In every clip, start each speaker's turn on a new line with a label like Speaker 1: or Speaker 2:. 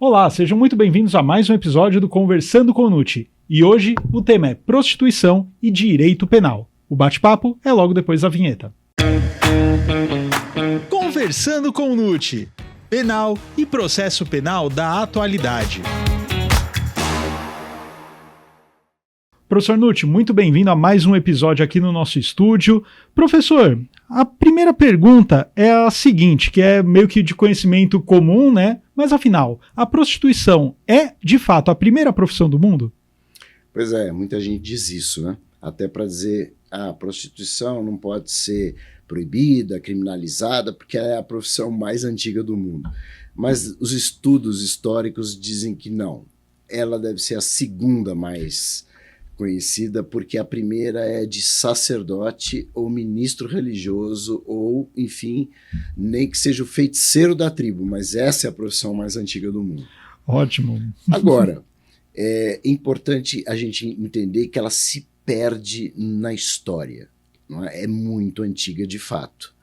Speaker 1: Olá, sejam muito bem-vindos a mais um episódio do Conversando com o Nuti. E hoje o tema é prostituição e direito penal. O bate-papo é logo depois da vinheta. Conversando com o Nuti. Penal e processo penal da atualidade. Professor Nuti, muito bem-vindo a mais um episódio aqui no nosso estúdio. Professor, a primeira pergunta é a seguinte, que é meio que de conhecimento comum, né? Mas afinal, a prostituição é, de fato, a primeira profissão do mundo?
Speaker 2: Pois é, muita gente diz isso, né? Até para dizer, a prostituição não pode ser proibida, criminalizada, porque é a profissão mais antiga do mundo. Mas os estudos históricos dizem que não. Ela deve ser a segunda mais conhecida, porque a primeira é de sacerdote ou ministro religioso ou, enfim, nem que seja o feiticeiro da tribo, mas essa é a profissão mais antiga do mundo.
Speaker 1: Ótimo.
Speaker 2: Agora, é importante a gente entender que ela se perde na história. Não é? É muito antiga de fato.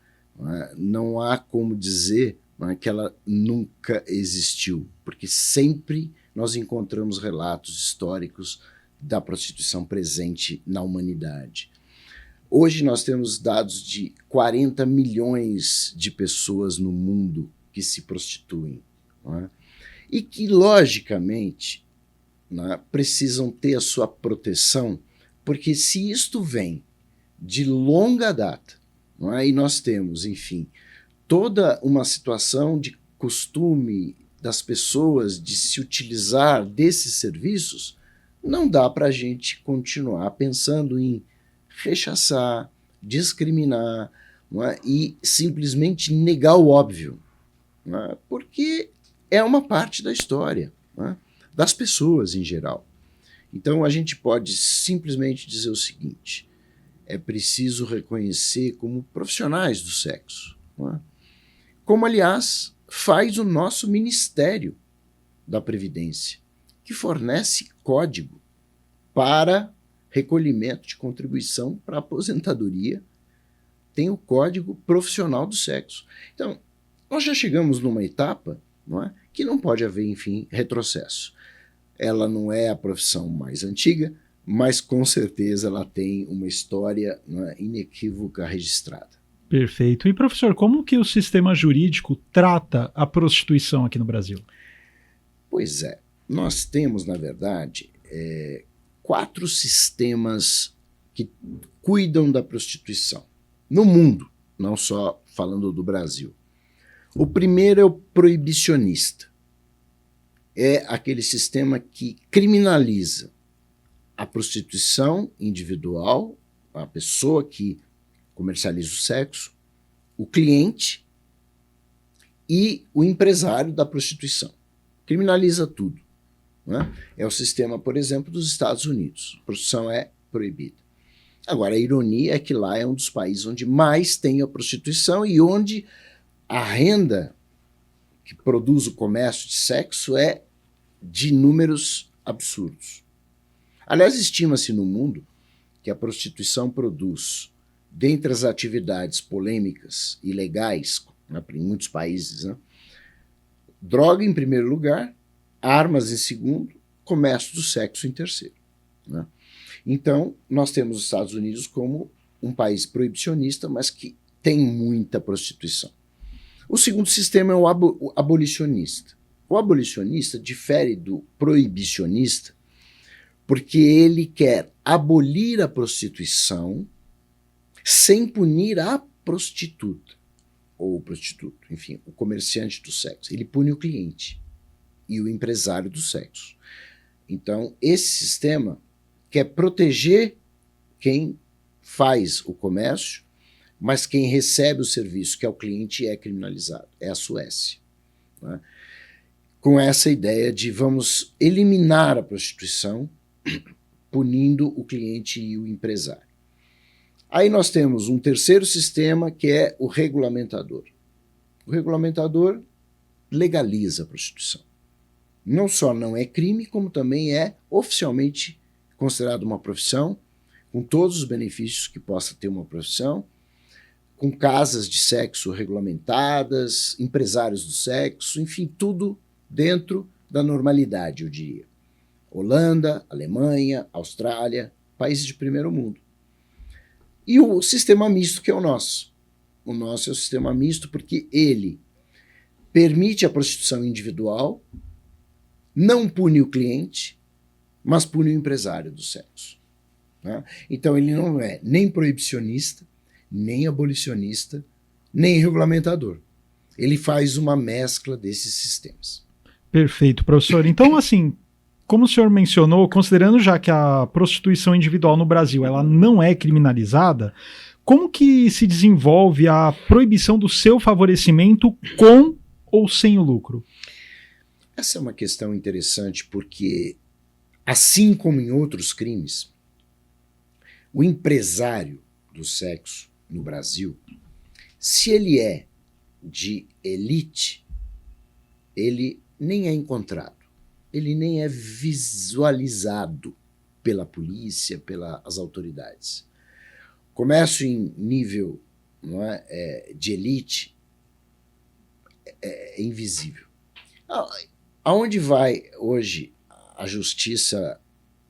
Speaker 2: Não há como dizer, não é, que ela nunca existiu, porque sempre nós encontramos relatos históricos da prostituição presente na humanidade. Hoje nós temos dados de 40 milhões de pessoas no mundo que se prostituem, não é? E que, logicamente, não é, precisam ter a sua proteção, porque se isto vem de longa data, não é, e nós temos, enfim, toda uma situação de costume das pessoas de se utilizar desses serviços, não dá para a gente continuar pensando em rechaçar, discriminar, não é? E simplesmente negar o óbvio, não é? Porque é uma parte da história, não é? Das pessoas em geral. Então a gente pode simplesmente dizer o seguinte: é preciso reconhecer como profissionais do sexo, não é? Como, aliás, faz o nosso Ministério da Previdência, que fornece código para recolhimento de contribuição para aposentadoria, tem o Código Profissional do Sexo. Então, nós já chegamos numa etapa, não é, que não pode haver, enfim, retrocesso. Ela não é a profissão mais antiga, mas com certeza ela tem uma história, não é, inequívoca registrada.
Speaker 1: Perfeito. E, professor, como que o sistema jurídico trata a prostituição aqui no Brasil?
Speaker 2: Pois é, nós temos, na verdade, 4 sistemas que cuidam da prostituição no mundo, não só falando do Brasil. O primeiro é o proibicionista. É aquele sistema que criminaliza a prostituição individual, a pessoa que comercializa o sexo, o cliente e o empresário da prostituição. Criminaliza tudo. Né? É o sistema, por exemplo, dos Estados Unidos. A prostituição é proibida. Agora, a ironia é que lá é um dos países onde mais tem a prostituição e onde a renda que produz o comércio de sexo é de números absurdos. Aliás, estima-se no mundo que a prostituição produz, dentre as atividades polêmicas e ilegais, né, em muitos países, né, droga em primeiro lugar, armas em segundo, comércio do sexo em terceiro. Né? Então, nós temos os Estados Unidos como um país proibicionista, mas que tem muita prostituição. O segundo sistema é o abolicionista. O abolicionista difere do proibicionista porque ele quer abolir a prostituição sem punir a prostituta, ou o prostituto, enfim, o comerciante do sexo. Ele pune o cliente e o empresário do sexo. Então, esse sistema quer proteger quem faz o comércio, mas quem recebe o serviço, que é o cliente, é criminalizado. É a Suécia. Né? Com essa ideia de vamos eliminar a prostituição, punindo o cliente e o empresário. Aí nós temos um terceiro sistema, que é o regulamentador. O regulamentador legaliza a prostituição. Não só não é crime, como também é oficialmente considerado uma profissão, com todos os benefícios que possa ter uma profissão, com casas de sexo regulamentadas, empresários do sexo, enfim, tudo dentro da normalidade, eu diria. Holanda, Alemanha, Austrália, países de primeiro mundo. E o sistema misto, que é o nosso. O nosso é o sistema misto porque ele permite a prostituição individual, não pune o cliente, mas pune o empresário do sexo. Né? Então ele não é nem proibicionista, nem abolicionista, nem regulamentador. Ele faz uma mescla desses sistemas.
Speaker 1: Perfeito, professor. Então, assim, como o senhor mencionou, considerando já que a prostituição individual no Brasil ela não é criminalizada, como que se desenvolve a proibição do seu favorecimento com ou sem o lucro?
Speaker 2: Essa é uma questão interessante porque, assim como em outros crimes, o empresário do sexo no Brasil, se ele é de elite, ele nem é encontrado, ele nem é visualizado pela polícia, pelas autoridades. Comércio em nível de elite é invisível. Aonde vai hoje a justiça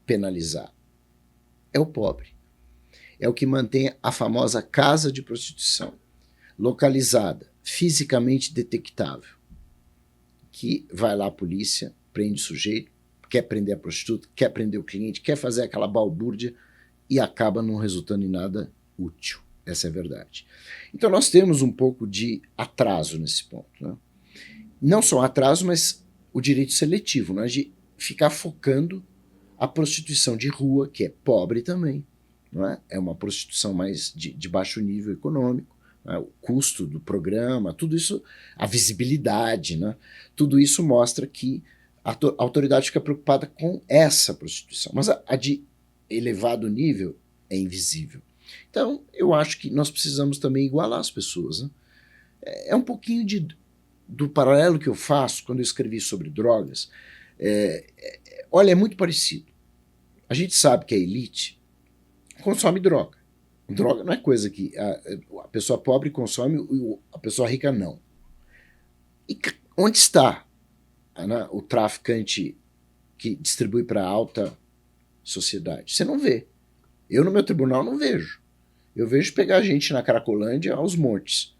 Speaker 2: penalizar? É o pobre. É o que mantém a famosa casa de prostituição, localizada, fisicamente detectável, que vai lá a polícia, prende o sujeito, quer prender a prostituta, quer prender o cliente, quer fazer aquela balbúrdia e acaba não resultando em nada útil. Essa é a verdade. Então nós temos um pouco de atraso nesse ponto. Né? Não só atraso, mas o direito seletivo, né? De ficar focando a prostituição de rua, que é pobre também. Não é? É uma prostituição mais de baixo nível econômico, né? O custo do programa, tudo isso, a visibilidade, né? Tudo isso mostra que a autoridade fica preocupada com essa prostituição. Mas a de elevado nível é invisível. Então, eu acho que nós precisamos também igualar as pessoas. Né? É um pouquinho do paralelo que eu faço quando eu escrevi sobre drogas. Olha, é muito parecido. A gente sabe que a elite consome droga. Droga não é coisa que a pessoa pobre consome e a pessoa rica não. E onde está o traficante que distribui para a alta sociedade? Você não vê. Eu no meu tribunal não vejo. Eu vejo pegar gente na Cracolândia aos montes.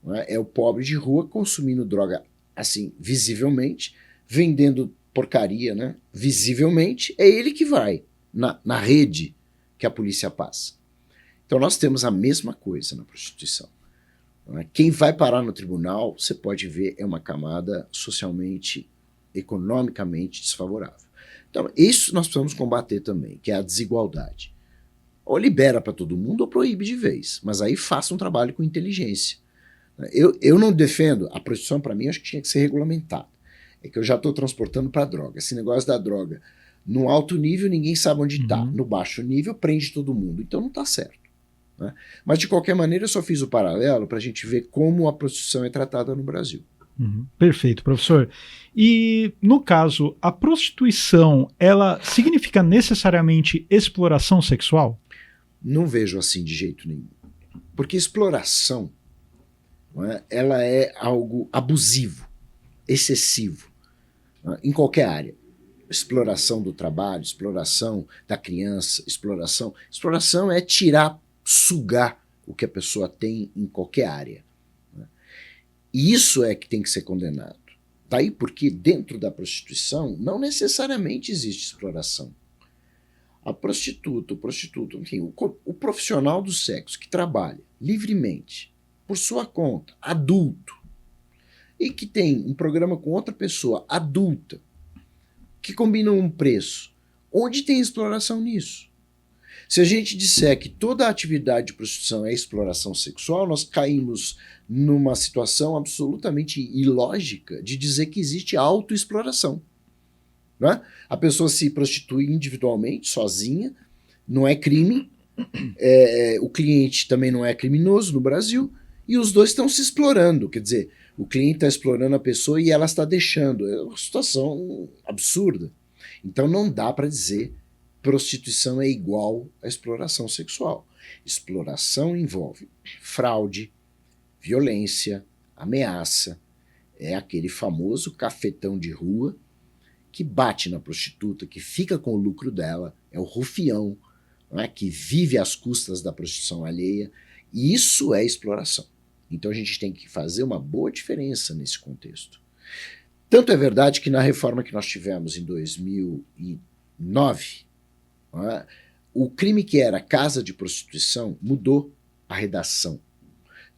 Speaker 2: Não é? É o pobre de rua consumindo droga assim, visivelmente, vendendo porcaria, né? Visivelmente, é ele que vai na rede que a polícia passa. Então nós temos a mesma coisa na prostituição. Não é? Quem vai parar no tribunal, você pode ver, é uma camada socialmente, economicamente desfavorável. Então isso nós precisamos combater também, que é a desigualdade. Ou libera para todo mundo ou proíbe de vez, mas aí faça um trabalho com inteligência. Eu não defendo, a prostituição para mim acho que tinha que ser regulamentada. É que eu já estou transportando para a droga. Esse negócio da droga, no alto nível ninguém sabe onde está, no baixo nível prende todo mundo, então não está certo. Né? Mas de qualquer maneira eu só fiz o paralelo para a gente ver como a prostituição é tratada no Brasil.
Speaker 1: Perfeito, professor. E no caso, a prostituição, ela significa necessariamente exploração sexual?
Speaker 2: Não vejo assim de jeito nenhum. Porque exploração, não é, ela é algo abusivo, excessivo, não é, em qualquer área. Exploração do trabalho, exploração da criança, exploração é tirar, sugar o que a pessoa tem em qualquer área. Né? E isso é que tem que ser condenado. Daí porque dentro da prostituição não necessariamente existe exploração. A prostituta, o prostituto, enfim, o profissional do sexo que trabalha livremente, por sua conta, adulto, e que tem um programa com outra pessoa adulta, que combinam um preço, onde tem exploração nisso? Se a gente disser que toda a atividade de prostituição é exploração sexual, nós caímos numa situação absolutamente ilógica de dizer que existe autoexploração. Né? A pessoa se prostitui individualmente, sozinha, não é crime, o cliente também não é criminoso no Brasil, e os dois estão se explorando, quer dizer, o cliente está explorando a pessoa e ela está deixando. É uma situação absurda. Então não dá para dizer prostituição é igual a exploração sexual. Exploração envolve fraude, violência, ameaça, é aquele famoso cafetão de rua, que bate na prostituta, que fica com o lucro dela, é o rufião, não é? Que vive às custas da prostituição alheia. E isso é exploração. Então a gente tem que fazer uma boa diferença nesse contexto. Tanto é verdade que na reforma que nós tivemos em 2009, não é? O crime que era casa de prostituição mudou a redação.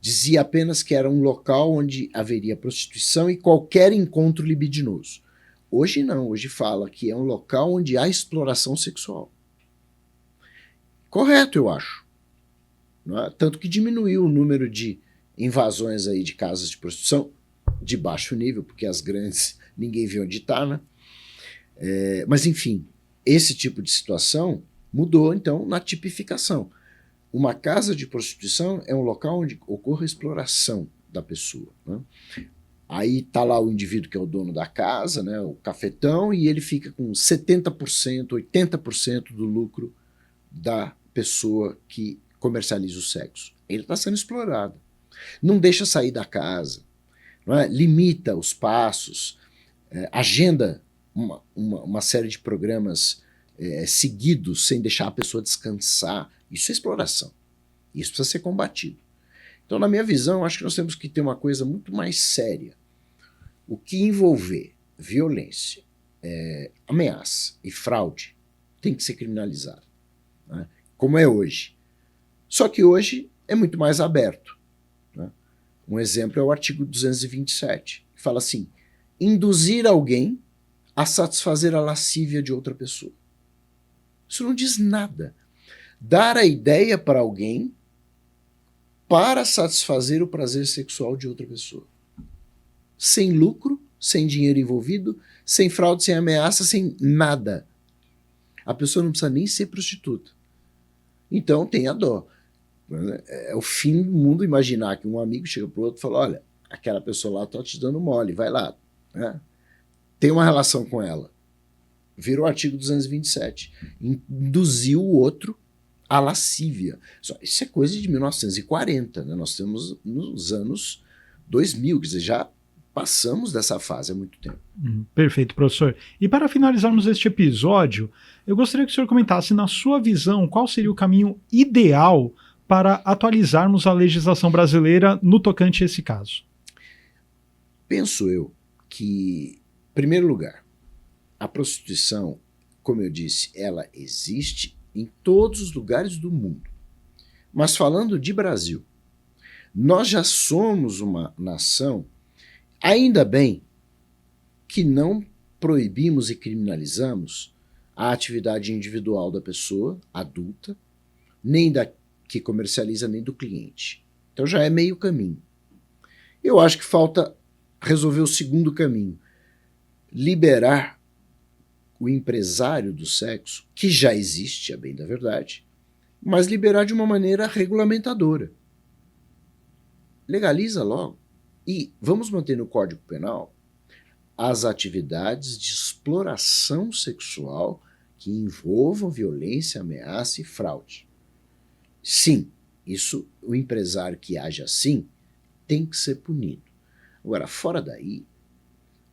Speaker 2: Dizia apenas que era um local onde haveria prostituição e qualquer encontro libidinoso. Hoje não, hoje fala que é um local onde há exploração sexual. Correto, eu acho. Não é? Tanto que diminuiu o número de invasões aí de casas de prostituição de baixo nível, porque as grandes ninguém vê onde está, né? Mas enfim, esse tipo de situação mudou então na tipificação. Uma casa de prostituição é um local onde ocorre a exploração da pessoa, né? Aí está lá o indivíduo que é o dono da casa, né, o cafetão, e ele fica com 70%, 80% do lucro da pessoa que comercializa o sexo. Ele está sendo explorado. Não deixa sair da casa, não é? Limita os passos, agenda uma série de programas seguidos sem deixar a pessoa descansar. Isso é exploração. Isso precisa ser combatido. Então, na minha visão, acho que nós temos que ter uma coisa muito mais séria. O que envolver violência, ameaça e fraude tem que ser criminalizado, né? Como é hoje. Só que hoje é muito mais aberto, né? Um exemplo é o artigo 227, que fala assim: induzir alguém a satisfazer a lascívia de outra pessoa. Isso não diz nada. Dar a ideia para alguém para satisfazer o prazer sexual de outra pessoa. Sem lucro, sem dinheiro envolvido, sem fraude, sem ameaça, sem nada. A pessoa não precisa nem ser prostituta. Então tenha dó. É o fim do mundo imaginar que um amigo chega para o outro e fala: olha, aquela pessoa lá está te dando mole, vai lá. Né? Tem uma relação com ela. Vira o artigo 227. Induziu o outro a lascívia. Isso é coisa de 1940, né? Nós estamos nos anos 2000, quer dizer, já passamos dessa fase há muito tempo.
Speaker 1: Perfeito, professor. E para finalizarmos este episódio, eu gostaria que o senhor comentasse, na sua visão, qual seria o caminho ideal para atualizarmos a legislação brasileira no tocante a esse caso?
Speaker 2: Penso eu que, em primeiro lugar, a prostituição, como eu disse, ela existe em todos os lugares do mundo. Mas falando de Brasil, nós já somos uma nação, ainda bem que não proibimos e criminalizamos a atividade individual da pessoa adulta, nem da que comercializa, nem do cliente. Então já é meio caminho. Eu acho que falta resolver o segundo caminho, liberar o empresário do sexo, que já existe, a bem da verdade, mas liberar de uma maneira regulamentadora. Legaliza logo. E vamos manter no Código Penal as atividades de exploração sexual que envolvam violência, ameaça e fraude. Sim, isso, o empresário que age assim tem que ser punido. Agora, fora daí,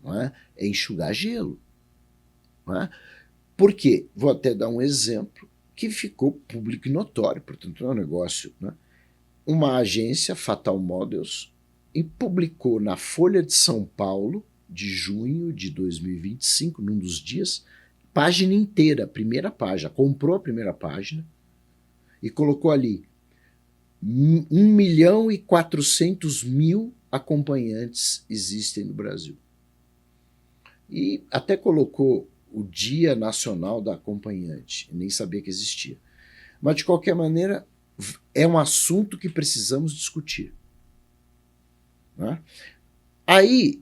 Speaker 2: não é enxugar gelo. Não é? Por quê? Vou até dar um exemplo que ficou público e notório, portanto é um negócio. Né? Uma agência, Fatal Models, publicou na Folha de São Paulo, de junho de 2025, num dos dias, página inteira, primeira página, comprou a primeira página e colocou ali 1.400.000 acompanhantes existem no Brasil. E até colocou o Dia Nacional da Acompanhante, nem sabia que existia. Mas, de qualquer maneira, é um assunto que precisamos discutir. Né? Aí,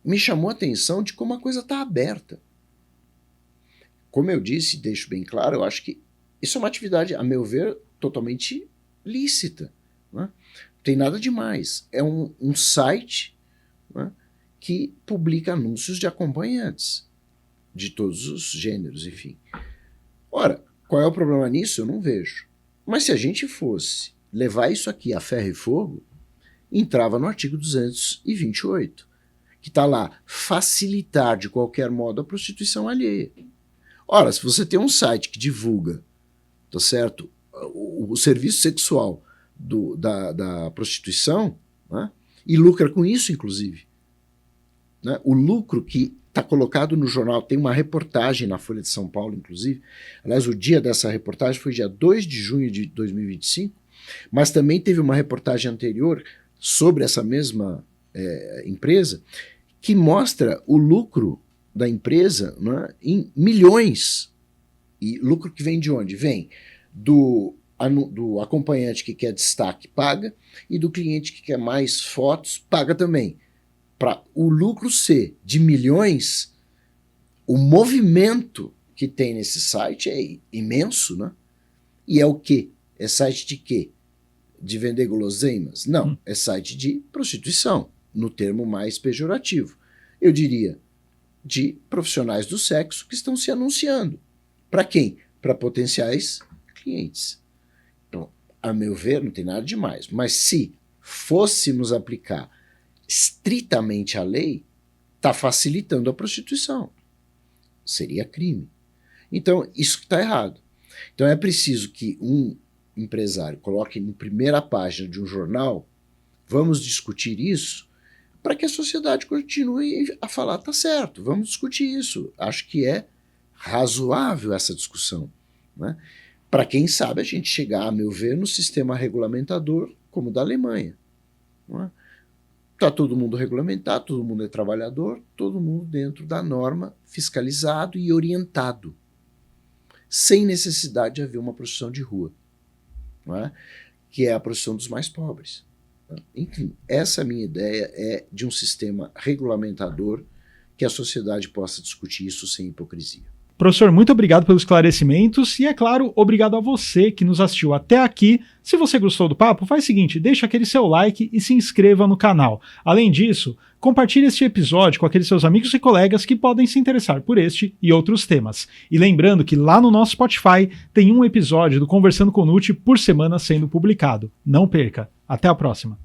Speaker 2: me chamou a atenção de como a coisa está aberta. Como eu disse, deixo bem claro, eu acho que isso é uma atividade, a meu ver, totalmente lícita. Né? Não tem nada demais. É um site, né, que publica anúncios de acompanhantes, de todos os gêneros, enfim. Ora, qual é o problema nisso? Eu não vejo. Mas se a gente fosse levar isso aqui a ferro e fogo, entrava no artigo 228, que está lá, facilitar de qualquer modo a prostituição alheia. Ora, se você tem um site que divulga, tá certo, o serviço sexual da prostituição, né, e lucra com isso, inclusive, né, o lucro que está colocado no jornal, tem uma reportagem na Folha de São Paulo, inclusive. Aliás, o dia dessa reportagem foi dia 2 de junho de 2025, mas também teve uma reportagem anterior sobre essa mesma empresa, que mostra o lucro da empresa, né, em milhões. E lucro que vem de onde? Vem do acompanhante que quer destaque, paga, e do cliente que quer mais fotos, paga também. Para o lucro ser de milhões, o movimento que tem nesse site é imenso, né? E é o quê? É site de quê? De vender guloseimas? Não, é site de prostituição, no termo mais pejorativo. Eu diria, de profissionais do sexo que estão se anunciando. Para quem? Para potenciais clientes. Então, a meu ver, não tem nada demais. Mas se fôssemos aplicar estritamente a lei, está facilitando a prostituição. Seria crime. Então, isso está errado. Então, é preciso que um empresário coloque na primeira página de um jornal, vamos discutir isso, para que a sociedade continue a falar, tá certo, vamos discutir isso. Acho que é razoável essa discussão, né? Para quem sabe a gente chegar, a meu ver, no sistema regulamentador como o da Alemanha. Não é? Está todo mundo regulamentado, todo mundo é trabalhador, todo mundo dentro da norma, fiscalizado e orientado, sem necessidade de haver uma prostituição de rua, não é? Que é a prostituição dos mais pobres. Enfim, essa minha ideia é de um sistema regulamentador que a sociedade possa discutir isso sem hipocrisia.
Speaker 1: Professor, muito obrigado pelos esclarecimentos e, é claro, obrigado a você que nos assistiu até aqui. Se você gostou do papo, faz o seguinte, deixa aquele seu like e se inscreva no canal. Além disso, compartilhe este episódio com aqueles seus amigos e colegas que podem se interessar por este e outros temas. E lembrando que lá no nosso Spotify tem um episódio do Conversando com Nucci por semana sendo publicado. Não perca. Até a próxima.